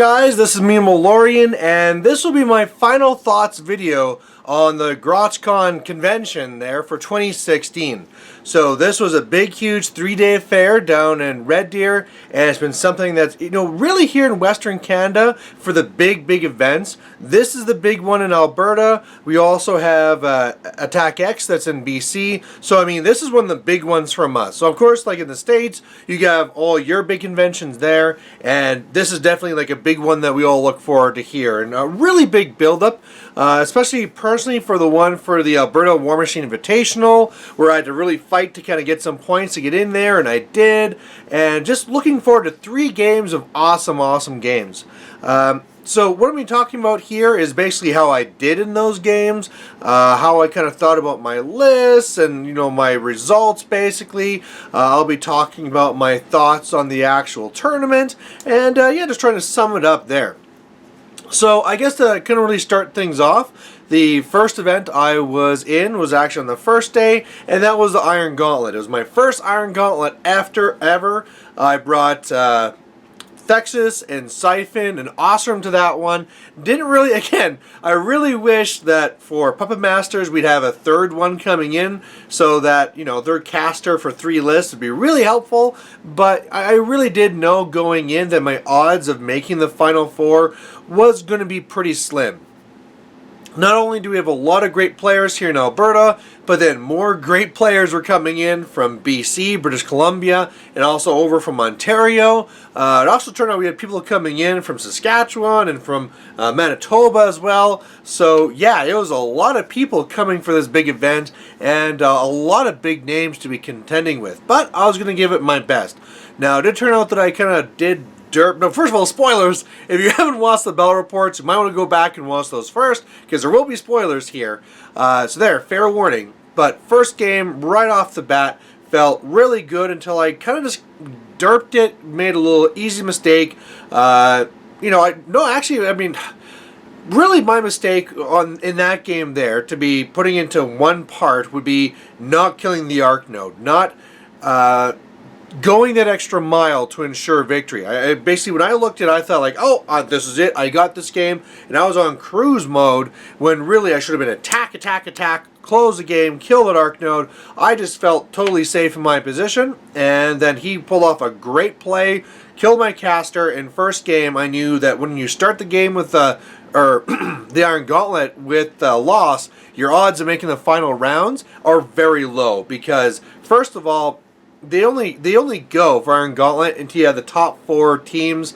guys, this is me, Malorian, and this will be my final thoughts video on the Grotscon convention there for 2016. So this was a big, huge 3-day affair down in Red Deer, and it's been something that's, really here in Western Canada for the big events. This is the big one in Alberta. We also have Attack X that's in BC. So, this is one of the big ones from us. So, of course, like in the States, you have all your big conventions there, and this is definitely like a big one that we all look forward to here. And a really big build-up, especially personally for the one for the Alberta War Machine Invitational, where I had to really fight to kind of get some points to get in there, and I did. And just looking forward to 3 games of awesome games. So what I'm talking about here is basically how I did in those games, how I kind of thought about my lists and, my results basically. I'll be talking about my thoughts on the actual tournament, and yeah, just trying to sum it up there. So I guess to kind of really start things off, the first event I was in was actually on the first day, and that was the Iron Gauntlet. It was my first Iron Gauntlet ever. I brought Thexus and Siphon and Osram to that one. Didn't really, again, I really wish that for Puppet Masters we'd have a third one coming in so that, third caster for 3 lists would be really helpful, but I really did know going in that my odds of making the Final 4 was going to be pretty slim. Not only do we have a lot of great players here in Alberta, but then more great players were coming in from BC, British Columbia, and also over from Ontario. It also turned out we had people coming in from Saskatchewan and from Manitoba as well. So yeah, it was a lot of people coming for this big event, and a lot of big names to be contending with. But I was going to give it my best. Now, it did turn out that I kind of did no, first of all, spoilers. If you haven't watched the Bell Reports, you might want to go back and watch those first, because there will be spoilers here. So there, fair warning. But first game, right off the bat, felt really good until I kind of just derped it, made a little easy mistake. Really my mistake in that game there, to be putting into one part, would be not killing the Arc Node, not going that extra mile to ensure victory. I basically, when I looked at it, I thought like, this is it. I got this game, and I was on cruise mode when really I should have been attack, close the game, kill that Arc Node. I just felt totally safe in my position, and then he pulled off a great play, killed my caster. In first game, I knew that when you start the game with the Iron Gauntlet with loss, your odds of making the final rounds are very low, because first of all, they only go for Iron Gauntlet until you have the top 4 teams,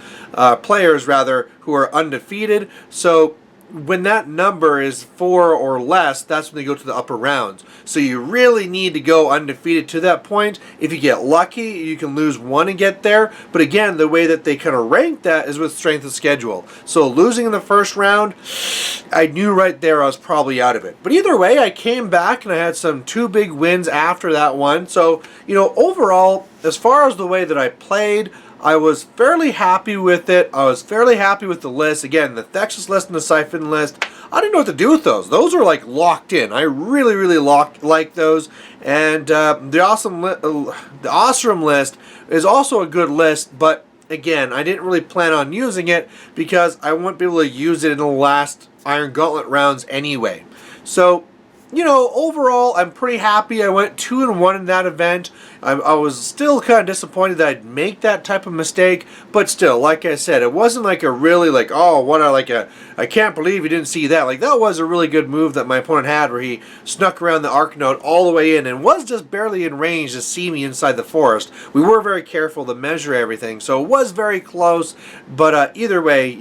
players rather, who are undefeated. So when that number is 4 or less, that's when they go to the upper rounds. So you really need to go undefeated to that point. If you get lucky, you can lose 1 and get there. But again, the way that they kind of rank that is with strength of schedule. So losing in the first round, I knew right there I was probably out of it. But either way, I came back and I had some 2 big wins after that one. So, overall, as far as the way that I played, I was fairly happy with it. I was fairly happy with the list. Again, the Thexus list and the Siphon list, I didn't know what to do with those. Those are like locked in. I really like those. And the Osram list is also a good list, but again, I didn't really plan on using it because I wouldn't be able to use it in the last Iron Gauntlet rounds anyway. So, overall, I'm pretty happy. I went 2-1 in that event. I was still kind of disappointed that I'd make that type of mistake, but still, like I said, it wasn't like a really I can't believe you didn't see that. Like, that was a really good move that my opponent had, where he snuck around the Arc Node all the way in and was just barely in range to see me inside the forest. We were very careful to measure everything, so it was very close, but either way,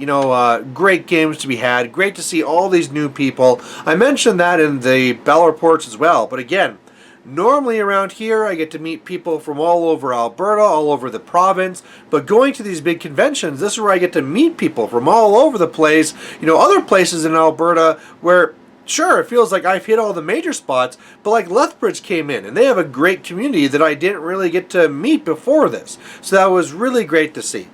great games to be had. Great to see all these new people. I mentioned that in the Bell Reports as well, but again, normally around here I get to meet people from all over Alberta, all over the province, but going to these big conventions, this is where I get to meet people from all over the place, other places in Alberta where, sure, it feels like I've hit all the major spots, but like Lethbridge came in, and they have a great community that I didn't really get to meet before this, so that was really great to see.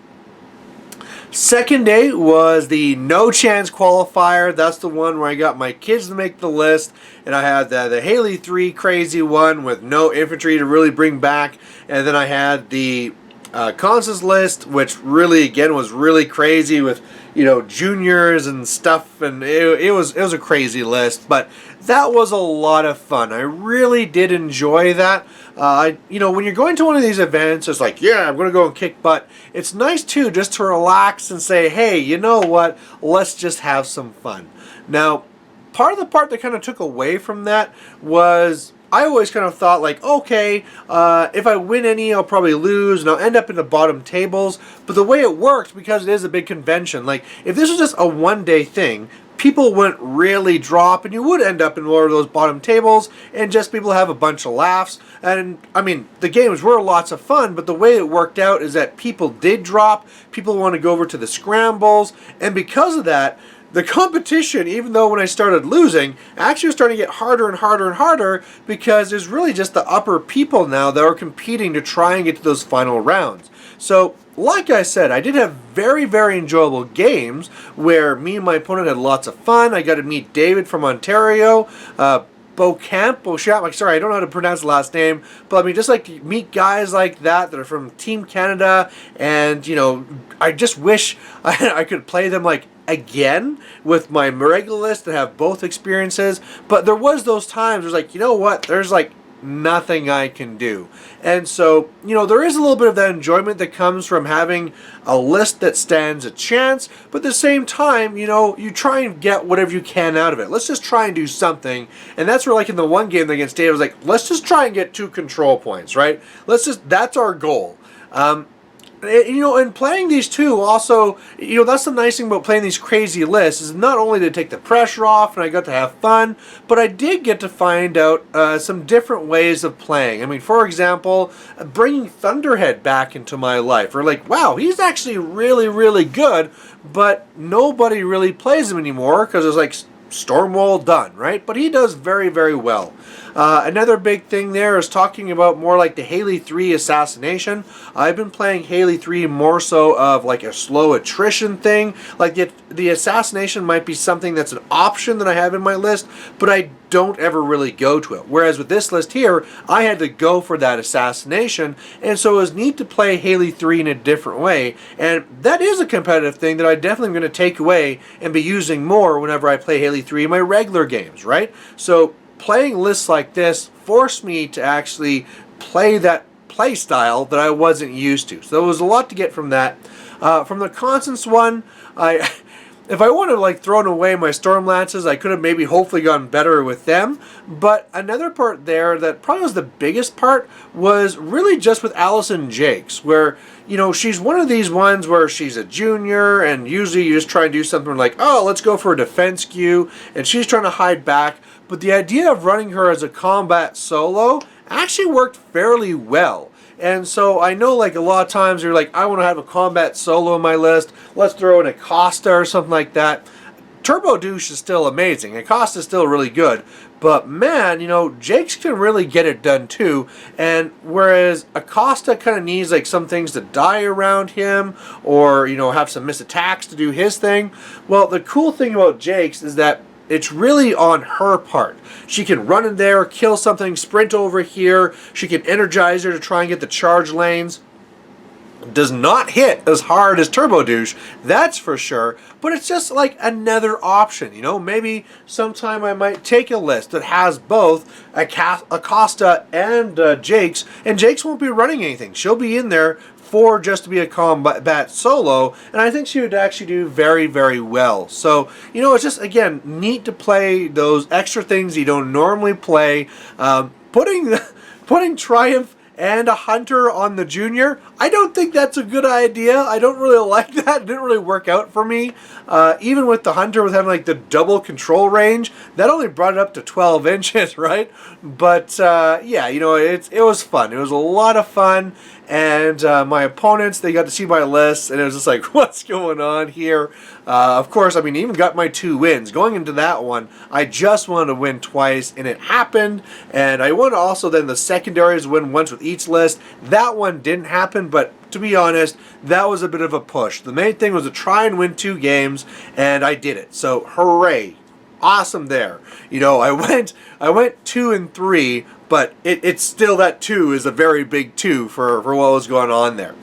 Second day was the No Chance Qualifier. That's the one where I got my kids to make the list, and I had the Haley 3 crazy one with no infantry to really bring back, and then I had the Constance list, which really, again, was really crazy with, juniors and stuff, and it was a crazy list, but that was a lot of fun. I really did enjoy that. When you're going to one of these events, it's like, yeah, I'm going to go and kick butt. It's nice, too, just to relax and say, hey, you know what, let's just have some fun. Now, part of the part that kind of took away from that was I always kind of thought like, okay, if I win any, I'll probably lose, and I'll end up in the bottom tables. But the way it works, because it is a big convention, like if this was just a one-day thing, people wouldn't really drop, and you would end up in one of those bottom tables, and just people have a bunch of laughs. And I mean, the games were lots of fun, but the way it worked out is that people did drop. People want to go over to the scrambles, and because of that, the competition, even though when I started losing, actually was starting to get harder and harder and harder, because there's really just the upper people now that are competing to try and get to those final rounds. So, like I said, I did have very, very enjoyable games where me and my opponent had lots of fun. I got to meet David from Ontario, Beauchamp, sorry, I don't know how to pronounce the last name, but I mean, just like to meet guys like that are from Team Canada, and, I just wish I could play them like again with my regular list and have both experiences. But there was those times where it's like, you know what, there's like nothing I can do. And so, there is a little bit of that enjoyment that comes from having a list that stands a chance, but at the same time, you try and get whatever you can out of it. Let's just try and do something. And that's where, like in the one game against Dave, I was like, let's just try and get 2 control points, right? That's our goal. And playing these two also, that's the nice thing about playing these crazy lists, is not only did it take the pressure off and I got to have fun, but I did get to find out some different ways of playing. I mean, for example, bringing Thunderhead back into my life. We're like, wow, he's actually really, really good, but nobody really plays him anymore because it's like Stormwall done, right? But he does very, very well. Another big thing there is talking about more like the Haley 3 assassination. I've been playing Haley 3 more so of like a slow attrition thing. Like the assassination might be something that's an option that I have in my list, but I don't ever really go to it. Whereas with this list here, I had to go for that assassination, and so it was neat to play Haley 3 in a different way, and that is a competitive thing that I definitely am going to take away and be using more whenever I play Haley 3 in my regular games, right? So playing lists like this forced me to actually play that play style that I wasn't used to. So there was a lot to get from that. From the Constance one, if I would have like thrown away my Storm Lances, I could have maybe hopefully gotten better with them. But another part there that probably was the biggest part was really just with Allison Jakes, where, she's one of these ones where she's a junior, and usually you just try and do something like, oh, let's go for a defense queue, and she's trying to hide back. But the idea of running her as a combat solo actually worked fairly well. And so I know like a lot of times you're like, I want to have a combat solo in my list. Let's throw in Acosta or something like that. Turbo Douche is still amazing. Acosta is still really good. But man, Jakes can really get it done too. And whereas Acosta kind of needs like some things to die around him, or, have some missed attacks to do his thing. Well, the cool thing about Jakes is that it's really on her part. She can run in there, kill something, sprint over here. She can energize her to try and get the charge lanes. Does not hit as hard as Turbo Douche, that's for sure. But it's just like another option. Maybe sometime I might take a list that has both Acosta and Jakes, and Jakes won't be running anything. She'll be in there for just to be a combat solo, and I think she would actually do very, very well. So, it's just, again, neat to play those extra things you don't normally play. Putting Triumph and a Hunter on the Junior, I don't think that's a good idea. I don't really like that. It didn't really work out for me. Even with the Hunter with having like the double control range, that only brought it up to 12 inches, right? But yeah, it was fun. It was a lot of fun. And my opponents, they got to see my list, and it was just like, what's going on here? Of course, I even got my 2 wins. Going into that one, I just wanted to win twice, and it happened. And I wanted also then the secondaries win once with each list. That one didn't happen, but to be honest, that was a bit of a push. The main thing was to try and win 2 games, and I did it. So, hooray. Awesome there. I went 2 and 3, but it's still that 2 is a very big 2 for what was going on there.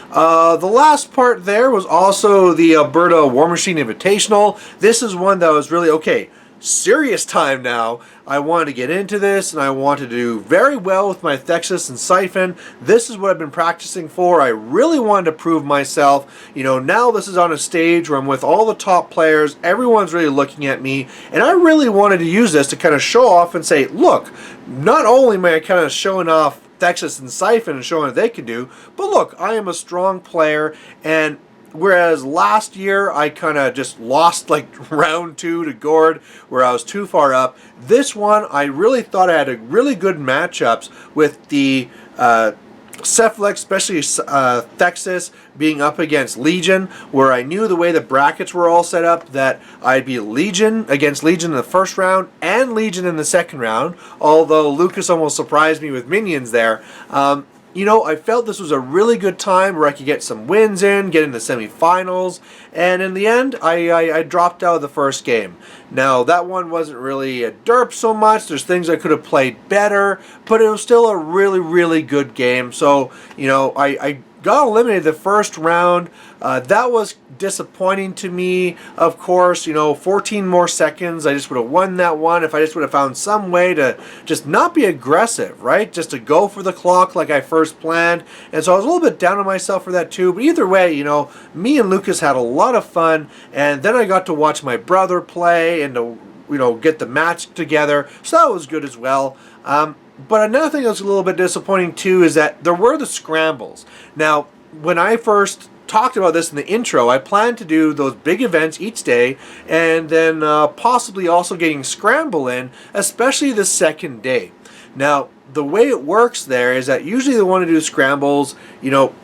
The last part there was also the Alberta War Machine Invitational. This is one that was really, okay, serious time now. I wanted to get into this, and I wanted to do very well with my Thexus and Siphon. This is what I've been practicing for. I really wanted to prove myself. You know, now this is on a stage where I'm with all the top players. Everyone's really looking at me, and I really wanted to use this to kind of show off and say, look, not only am I kind of showing off Thexus and Siphon and showing what they can do, but look, I am a strong player, and whereas last year I kind of just lost like round 2 to Gord where I was too far up, this one I really thought I had a really good matchups with the Cephalix, especially Thexus being up against Legion, where I knew the way the brackets were all set up that I'd be Legion against Legion in the first round and Legion in the second round, although Lucas almost surprised me with minions there. You know, I felt this was a really good time where I could get some wins in, get in the semifinals, and in the end, I dropped out of the first game. Now, that one wasn't really a derp so much. There's things I could have played better, but it was still a really, really good game. So, you know, I got eliminated the first round. That was disappointing to me, of course. You know, 14 more seconds. I just would have won that one if I just would have found some way to just not be aggressive, right? Just to go for the clock like I first planned. And so I was a little bit down on myself for that too. But either way, you know, me and Lucas had a lot of fun. And then I got to watch my brother play and to, you know, get the match together. So that was good as well. But another thing that was a little bit disappointing too is that there were the scrambles. Now, when I first talked about this in the intro, I planned to do those big events each day and then possibly also getting scramble in, especially the second day. Now, the way it works there is that usually they want to do scrambles, you know,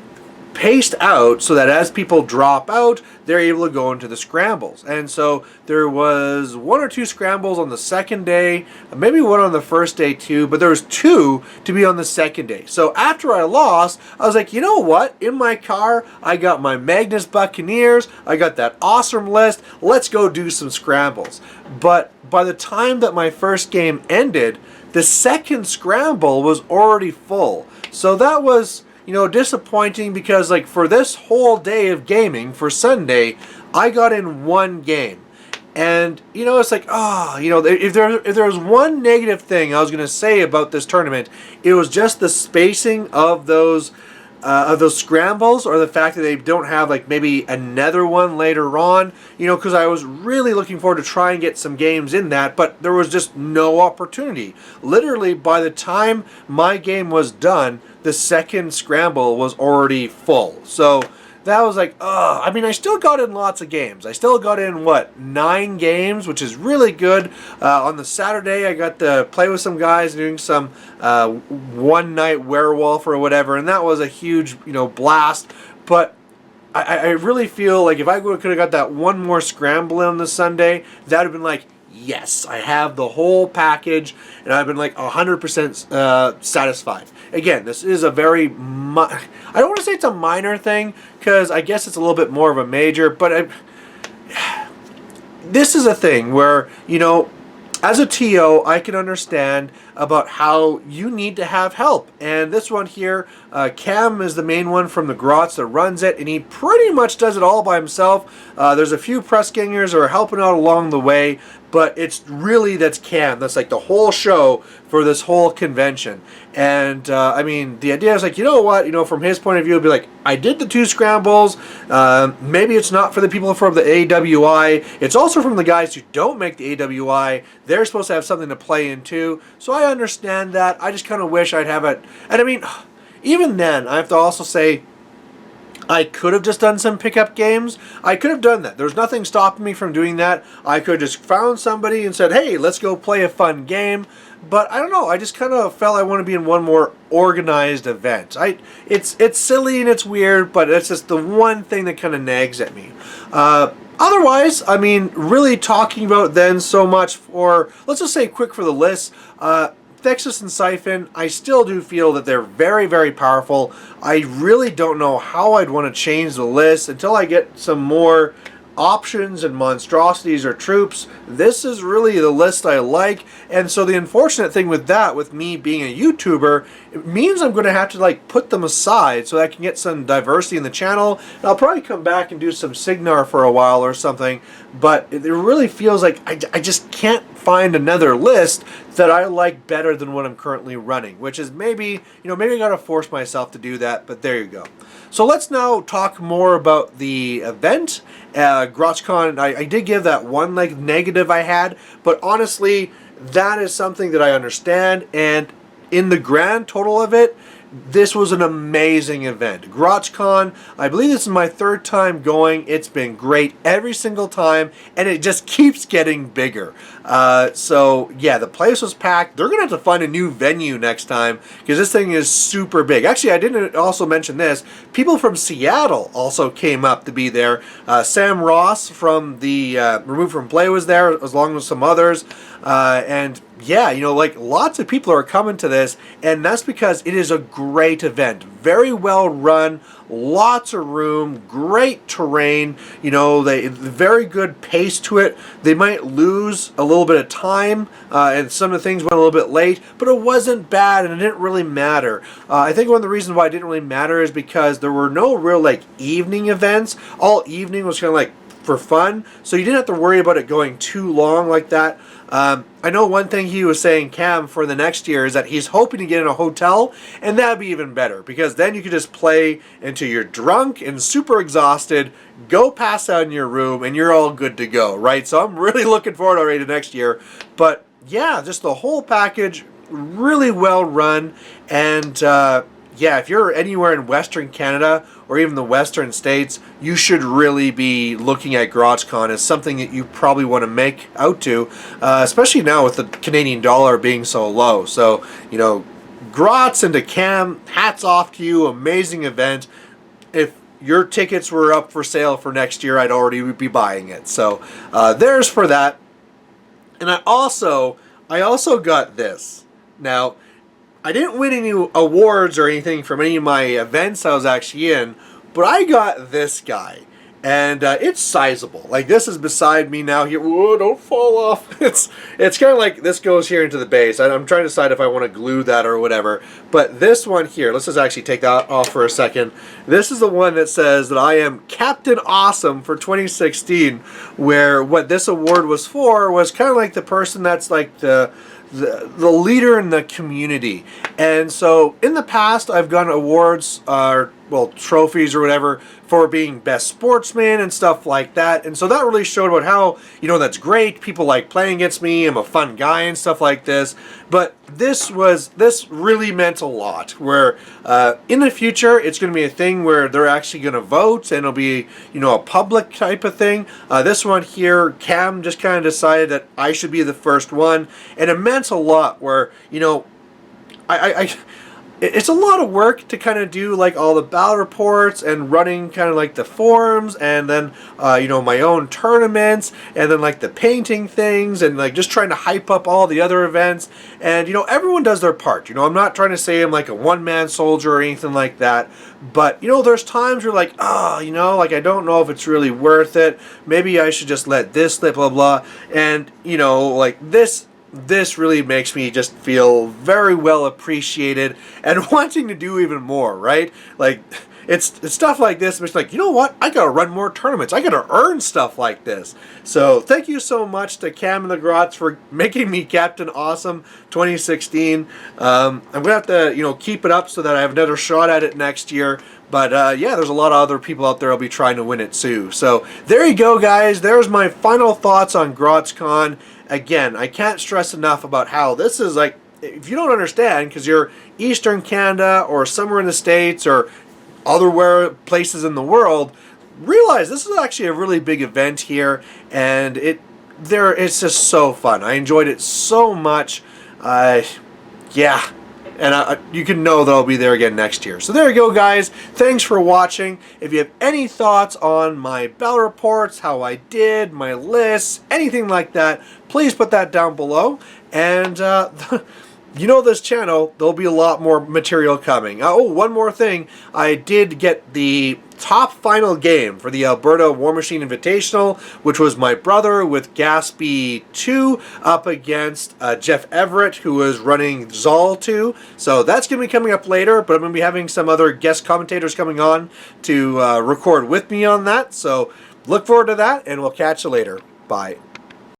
paced out so that as people drop out, they're able to go into the scrambles. And so there was 1 or 2 scrambles on the second day, maybe one on the first day too, but there was 2 to be on the second day. So after I lost, I was like, you know what? In my car, I got my Magnus Buccaneers, I got that awesome list, let's go do some scrambles. But by the time that my first game ended, the second scramble was already full. So that was, you know, disappointing because, like, for this whole day of gaming, for Sunday, I got in 1 game. And, you know, it's like, you know, if there was one negative thing I was going to say about this tournament, it was just the spacing of those scrambles, or the fact that they don't have, like, maybe another one later on, you know, because I was really looking forward to try and get some games in that, but there was just no opportunity. Literally, by the time my game was done, the second scramble was already full. So that was like, I mean, I still got in lots of games. I still got in, 9 games, which is really good. On the Saturday, I got to play with some guys doing some one-night werewolf or whatever, and that was a huge, you know, blast. But I really feel like if I could have got that one more scramble in on the Sunday, that would have been like, yes, I have the whole package, and I've been like 100% satisfied. Again, this is a very, I don't want to say it's a minor thing, because I guess it's a little bit more of a major, but this is a thing where, you know, as a TO, I can understand about how you need to have help. And this one here, Cam is the main one from the Grots that runs it, and he pretty much does it all by himself. There's a few press gangers who are helping out along the way, but it's really, that's Cam. That's like the whole show for this whole convention. And I mean, the idea is like, you know what, you know, from his point of view, it'd be like, I did the 2 scrambles. Maybe it's not for the people from the AWI. It's also from the guys who don't make the AWI. They're supposed to have something to play in too. So I understand that. I just kind of wish I'd have it. And I mean, even then, I have to also say, I could have just done some pickup games. I could have done that. There's nothing stopping me from doing that. I could have just found somebody and said, hey, let's go play a fun game. But I don't know. I just kind of felt I want to be in one more organized event. It's silly and it's weird, but it's just the one thing that kind of nags at me. Otherwise, I mean, really talking about then so much for, let's just say quick for the list. Thexus and Siphon, I still do feel that they're very, very powerful. I really don't know how I'd want to change the list until I get some more options and monstrosities or troops, this is really the list I like. And so the unfortunate thing with that, with me being a YouTuber, it means I'm going to have to like put them aside so I can get some diversity in the channel. And I'll probably come back and do some Signar for a while or something, but it really feels like I just can't find another list that I like better than what I'm currently running, which is maybe I gotta force myself to do that, but there you go. So let's now talk more about the event. Grotscon, I did give that one like negative I had, but honestly, that is something that I understand, and in the grand total of it, this was an amazing event. Grotscon, I believe this is my 3rd time going. It's been great every single time, and it just keeps getting bigger. So yeah, the place was packed. They're going to have to find a new venue next time because this thing is super big. Actually, I didn't also mention this. People from Seattle also came up to be there. Sam Ross from the Removed From Play was there, along with some others. And yeah, like lots of people are coming to this, and that's because it is a great event. Very well run, lots of room, great terrain, very good pace to it. They might lose a little bit of time, and some of the things went a little bit late, but it wasn't bad, and it didn't really matter. I think one of the reasons why it didn't really matter is because there were no real like evening events. All evening was kind of like for fun, so you didn't have to worry about it going too long like that. I know one thing he was saying, Cam, for the next year is that he's hoping to get in a hotel, and that'd be even better because then you could just play until you're drunk and super exhausted, go pass out in your room, and you're all good to go, right? So I'm really looking forward already to next year. But yeah, just the whole package, really well run, and yeah, if you're anywhere in Western Canada or even the Western States, you should really be looking at Grotscon as something that you probably want to make out to, especially now with the Canadian dollar being so low. So, Grots and to Cam, hats off to you, amazing event. If your tickets were up for sale for next year, I'd already be buying it. So, there's for that. And I also got this. Now, I didn't win any awards or anything from any of my events I was actually in, but I got this guy, and it's sizable. Like, this is beside me now here. Whoa, don't fall off. It's kind of like this goes here into the base. I'm trying to decide if I want to glue that or whatever, but this one here, let's just actually take that off for a second. This is the one that says that I am Captain Awesome for 2016, where what this award was for was kind of like the person that's like the leader in the community. And so in the past I've gotten awards, trophies or whatever, for being best sportsman and stuff like that. And so that really showed about how, that's great. People like playing against me. I'm a fun guy and stuff like this. But this really meant a lot, where in the future it's going to be a thing where they're actually going to vote, and it'll be, a public type of thing. This one here, Cam just kind of decided that I should be the first one, and it meant a lot where, it's a lot of work to kind of do like all the battle reports and running kind of like the forums, and then my own tournaments, and then like the painting things, and like just trying to hype up all the other events. And everyone does their part. I'm not trying to say I'm like a one-man soldier or anything like that, but there's times where like, like I don't know if it's really worth it. Maybe I should just let this slip, blah blah. And like this really makes me just feel very well appreciated and wanting to do even more, right? Like, it's stuff like this, it's like, what? I gotta run more tournaments. I gotta earn stuff like this. So thank you so much to Cam and the Grots for making me Captain Awesome 2016. I'm gonna have to, keep it up so that I have another shot at it next year. But yeah, there's a lot of other people out there who'll be trying to win it too. So there you go, guys. There's my final thoughts on Grotscon. Again, I can't stress enough about how this is like, if you don't understand, because you're Eastern Canada or somewhere in the States or other places in the world, realize this is actually a really big event here, and it's just so fun. I enjoyed it so much. Yeah. And you can know that I'll be there again next year. So there you go, guys. Thanks for watching. If you have any thoughts on my battle reports, how I did, my lists, anything like that, please put that down below. And you know this channel, there'll be a lot more material coming. Oh, one more thing. I did get the top final game for the Alberta War Machine Invitational, which was my brother with Gaspy 2 up against Jeff Everett, who was running Zol 2. So that's going to be coming up later, but I'm going to be having some other guest commentators coming on to record with me on that. So look forward to that, and we'll catch you later. Bye.